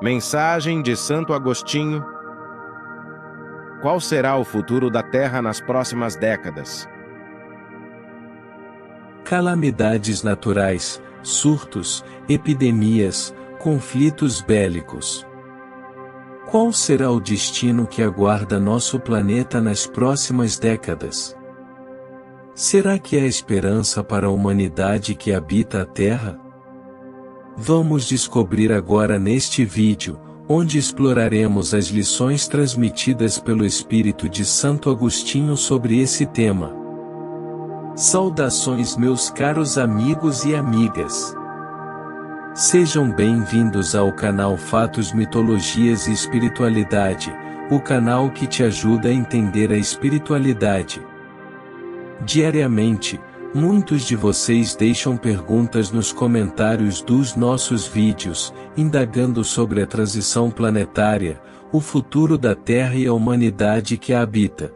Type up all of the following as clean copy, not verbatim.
Mensagem de Santo Agostinho. Qual será o futuro da Terra nas próximas décadas? Calamidades naturais, surtos, epidemias, conflitos bélicos. Qual será o destino que aguarda nosso planeta nas próximas décadas? Será que há esperança para a humanidade que habita a Terra? Vamos descobrir agora neste vídeo, onde exploraremos as lições transmitidas pelo Espírito de Santo Agostinho sobre esse tema. Saudações, meus caros amigos e amigas. Sejam bem-vindos ao canal Fatos, Mitologias e Espiritualidade, o canal que te ajuda a entender a espiritualidade. Diariamente, muitos de vocês deixam perguntas nos comentários dos nossos vídeos, indagando sobre a transição planetária, o futuro da Terra e a humanidade que a habita.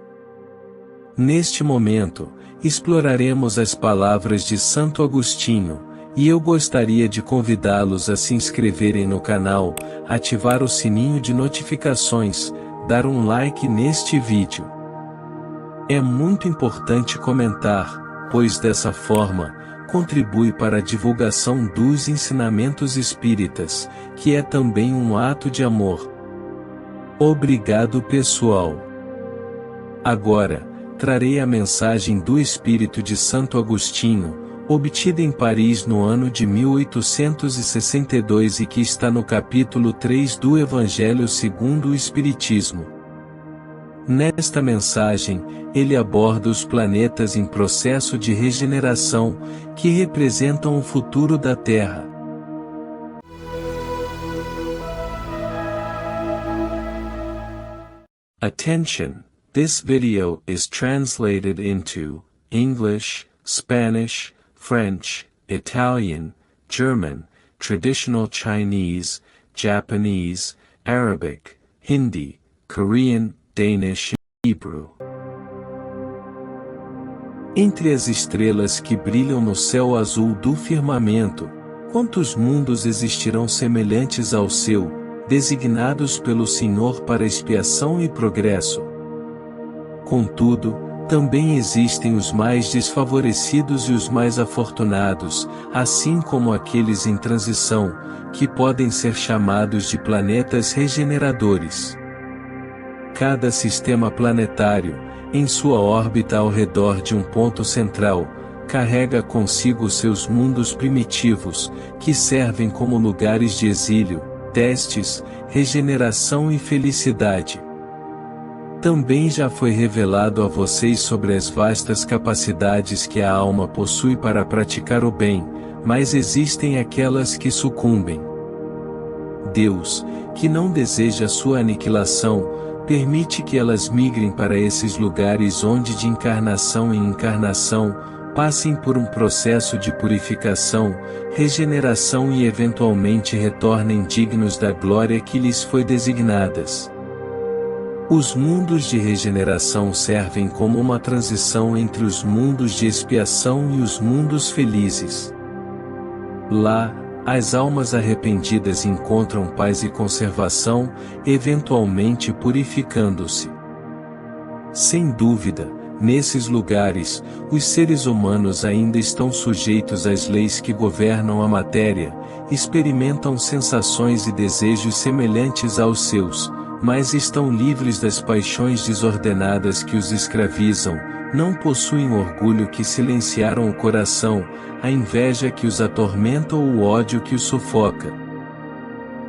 Neste momento, exploraremos as palavras de Santo Agostinho, e eu gostaria de convidá-los a se inscreverem no canal, ativar o sininho de notificações, dar um like neste vídeo. É muito importante comentar, pois dessa forma, contribui para a divulgação dos ensinamentos espíritas, que é também um ato de amor. Obrigado, pessoal. Agora, trarei a mensagem do Espírito de Santo Agostinho, obtida em Paris no ano de 1862 e que está no capítulo 3 do Evangelho segundo o Espiritismo. Nesta mensagem, ele aborda os planetas em processo de regeneração, que representam o futuro da Terra. Attention! This video is translated into English, Spanish, French, Italian, German, Traditional Chinese, Japanese, Arabic, Hindi, Korean, Danish e Hebrew. Entre as estrelas que brilham no céu azul do firmamento, quantos mundos existirão semelhantes ao seu, designados pelo Senhor para expiação e progresso? Contudo, também existem os mais desfavorecidos e os mais afortunados, assim como aqueles em transição, que podem ser chamados de planetas regeneradores. Cada sistema planetário, em sua órbita ao redor de um ponto central, carrega consigo seus mundos primitivos, que servem como lugares de exílio, testes, regeneração e felicidade. Também já foi revelado a vocês sobre as vastas capacidades que a alma possui para praticar o bem, mas existem aquelas que sucumbem. Deus, que não deseja sua aniquilação, permite que elas migrem para esses lugares onde de encarnação em encarnação, passem por um processo de purificação, regeneração e eventualmente retornem dignos da glória que lhes foi designadas. Os mundos de regeneração servem como uma transição entre os mundos de expiação e os mundos felizes. Lá, as almas arrependidas encontram paz e conservação, eventualmente purificando-se. Sem dúvida, nesses lugares, os seres humanos ainda estão sujeitos às leis que governam a matéria, experimentam sensações e desejos semelhantes aos seus, mas estão livres das paixões desordenadas que os escravizam, não possuem orgulho que silenciaram o coração, a inveja que os atormenta ou o ódio que os sufoca.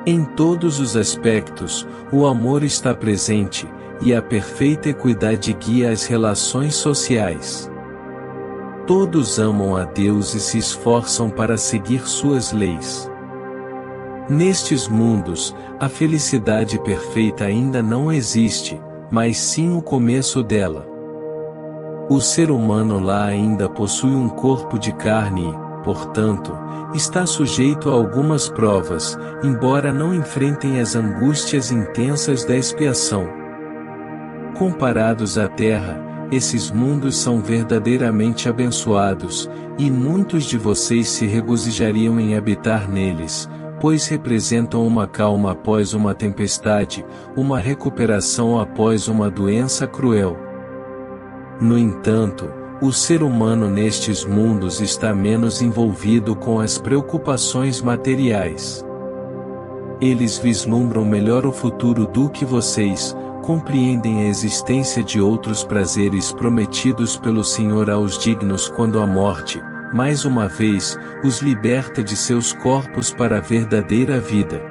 Em todos os aspectos, o amor está presente, e a perfeita equidade guia as relações sociais. Todos amam a Deus e se esforçam para seguir suas leis. Nestes mundos, a felicidade perfeita ainda não existe, mas sim o começo dela. O ser humano lá ainda possui um corpo de carne e, portanto, está sujeito a algumas provas, embora não enfrentem as angústias intensas da expiação. Comparados à Terra, esses mundos são verdadeiramente abençoados, e muitos de vocês se regozijariam em habitar neles, pois representam uma calma após uma tempestade, uma recuperação após uma doença cruel. No entanto, o ser humano nestes mundos está menos envolvido com as preocupações materiais. Eles vislumbram melhor o futuro do que vocês, compreendem a existência de outros prazeres prometidos pelo Senhor aos dignos quando a morte, mais uma vez, os liberta de seus corpos para a verdadeira vida.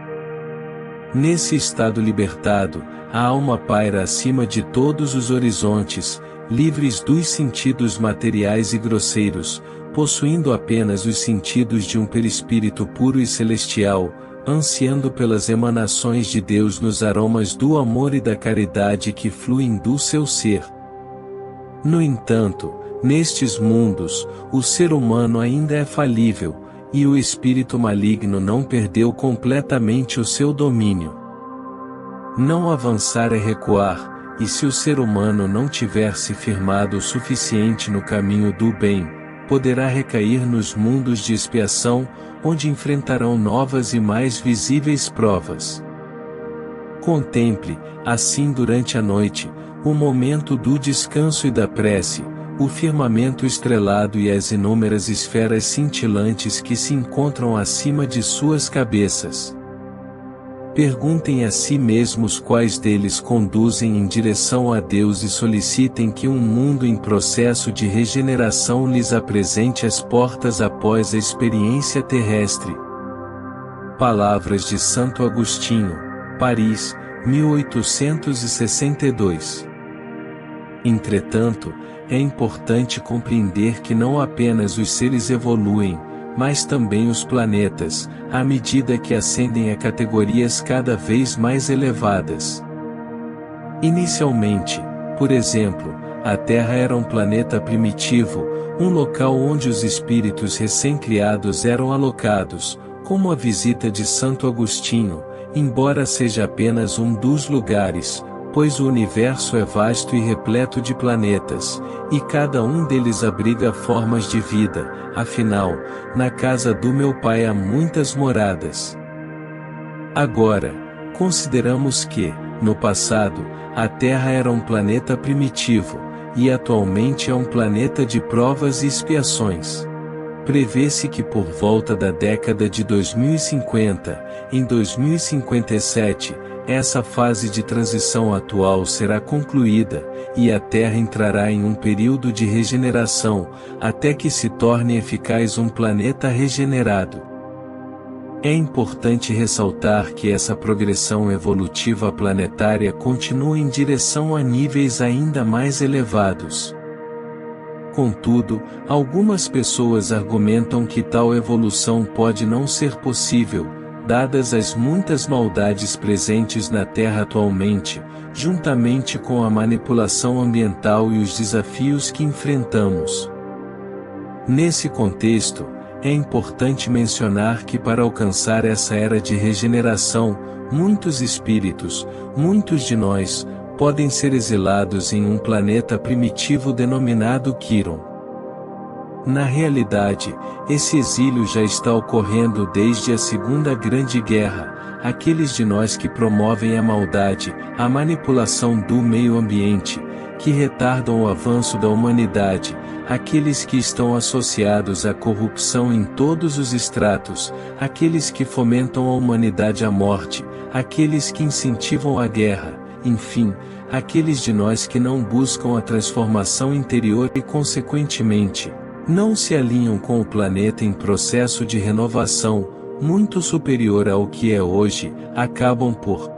Nesse estado libertado, a alma paira acima de todos os horizontes, livres dos sentidos materiais e grosseiros, possuindo apenas os sentidos de um perispírito puro e celestial, ansiando pelas emanações de Deus nos aromas do amor e da caridade que fluem do seu ser. No entanto, nestes mundos, o ser humano ainda é falível, e o espírito maligno não perdeu completamente o seu domínio. Não avançar é recuar, e se o ser humano não tiver se firmado o suficiente no caminho do bem, poderá recair nos mundos de expiação, onde enfrentarão novas e mais visíveis provas. Contemple, assim durante a noite, o momento do descanso e da prece, o firmamento estrelado e as inúmeras esferas cintilantes que se encontram acima de suas cabeças. Perguntem a si mesmos quais deles conduzem em direção a Deus e solicitem que um mundo em processo de regeneração lhes apresente as portas após a experiência terrestre. Palavras de Santo Agostinho, Paris, 1862. Entretanto, é importante compreender que não apenas os seres evoluem, mas também os planetas, à medida que ascendem a categorias cada vez mais elevadas. Inicialmente, por exemplo, a Terra era um planeta primitivo, um local onde os espíritos recém-criados eram alocados, como a visita de Santo Agostinho, embora seja apenas um dos lugares, pois o universo é vasto e repleto de planetas, e cada um deles abriga formas de vida, afinal, na casa do meu Pai há muitas moradas. Agora, consideramos que, no passado, a Terra era um planeta primitivo, e atualmente é um planeta de provas e expiações. Prevê-se que por volta da década de 2050, em 2057, essa fase de transição atual será concluída, e a Terra entrará em um período de regeneração, até que se torne eficaz um planeta regenerado. É importante ressaltar que essa progressão evolutiva planetária continua em direção a níveis ainda mais elevados. Contudo, algumas pessoas argumentam que tal evolução pode não ser possível, dadas as muitas maldades presentes na Terra atualmente, juntamente com a manipulação ambiental e os desafios que enfrentamos. Nesse contexto, é importante mencionar que para alcançar essa era de regeneração, muitos espíritos, muitos de nós, podem ser exilados em um planeta primitivo denominado Quiron. Na realidade, esse exílio já está ocorrendo desde a Segunda Grande Guerra. Aqueles de nós que promovem a maldade, a manipulação do meio ambiente, que retardam o avanço da humanidade, aqueles que estão associados à corrupção em todos os estratos, aqueles que fomentam a humanidade à morte, aqueles que incentivam a guerra, enfim, aqueles de nós que não buscam a transformação interior e consequentemente, não se alinham com o planeta em processo de renovação, muito superior ao que é hoje, acabam por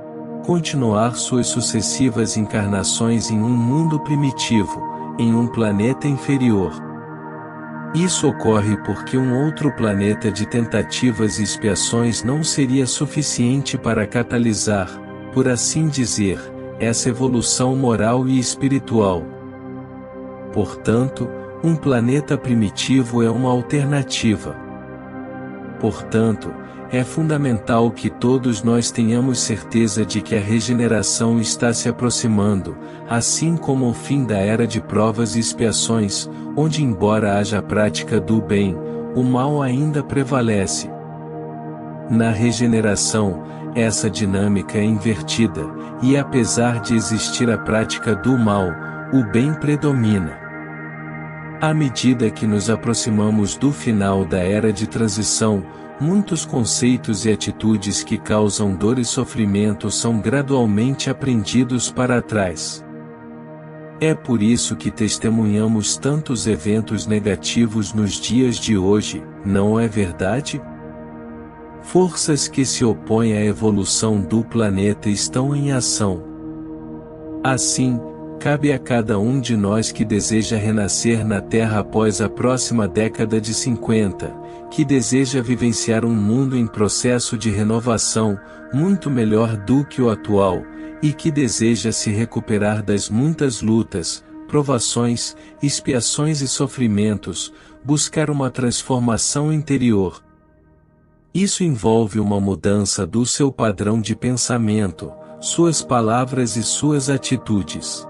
continuar suas sucessivas encarnações em um mundo primitivo, em um planeta inferior. Isso ocorre porque um outro planeta de tentativas e expiações não seria suficiente para catalisar, por assim dizer, essa evolução moral e espiritual. Portanto, um planeta primitivo é uma alternativa. Portanto, é fundamental que todos nós tenhamos certeza de que a regeneração está se aproximando, assim como o fim da era de provas e expiações, onde embora haja a prática do bem, o mal ainda prevalece. Na regeneração, essa dinâmica é invertida, e apesar de existir a prática do mal, o bem predomina. À medida que nos aproximamos do final da era de transição, muitos conceitos e atitudes que causam dor e sofrimento são gradualmente aprendidos para trás. É por isso que testemunhamos tantos eventos negativos nos dias de hoje, não é verdade? Forças que se opõem à evolução do planeta estão em ação. Assim, cabe a cada um de nós que deseja renascer na Terra após a próxima década de 50, que deseja vivenciar um mundo em processo de renovação, muito melhor do que o atual, e que deseja se recuperar das muitas lutas, provações, expiações e sofrimentos, buscar uma transformação interior. Isso envolve uma mudança do seu padrão de pensamento, suas palavras e suas atitudes.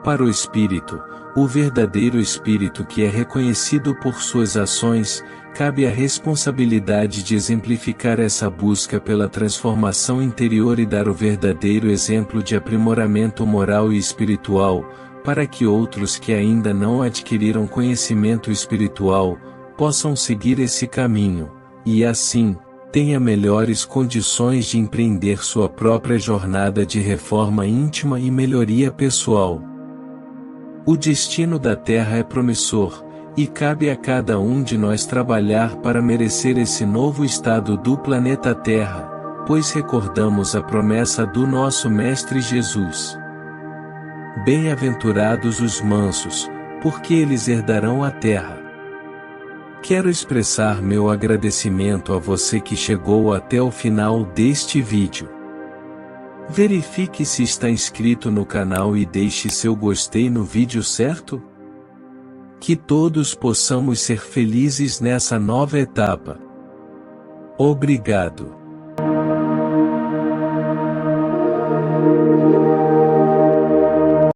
Para o espírito, o verdadeiro espírito que é reconhecido por suas ações, cabe a responsabilidade de exemplificar essa busca pela transformação interior e dar o verdadeiro exemplo de aprimoramento moral e espiritual, para que outros que ainda não adquiriram conhecimento espiritual, possam seguir esse caminho, e assim, tenha melhores condições de empreender sua própria jornada de reforma íntima e melhoria pessoal. O destino da Terra é promissor, e cabe a cada um de nós trabalhar para merecer esse novo estado do planeta Terra, pois recordamos a promessa do nosso Mestre Jesus. Bem-aventurados os mansos, porque eles herdarão a terra. Quero expressar meu agradecimento a você que chegou até o final deste vídeo. Verifique se está inscrito no canal e deixe seu gostei no vídeo, certo? Que todos possamos ser felizes nessa nova etapa. Obrigado.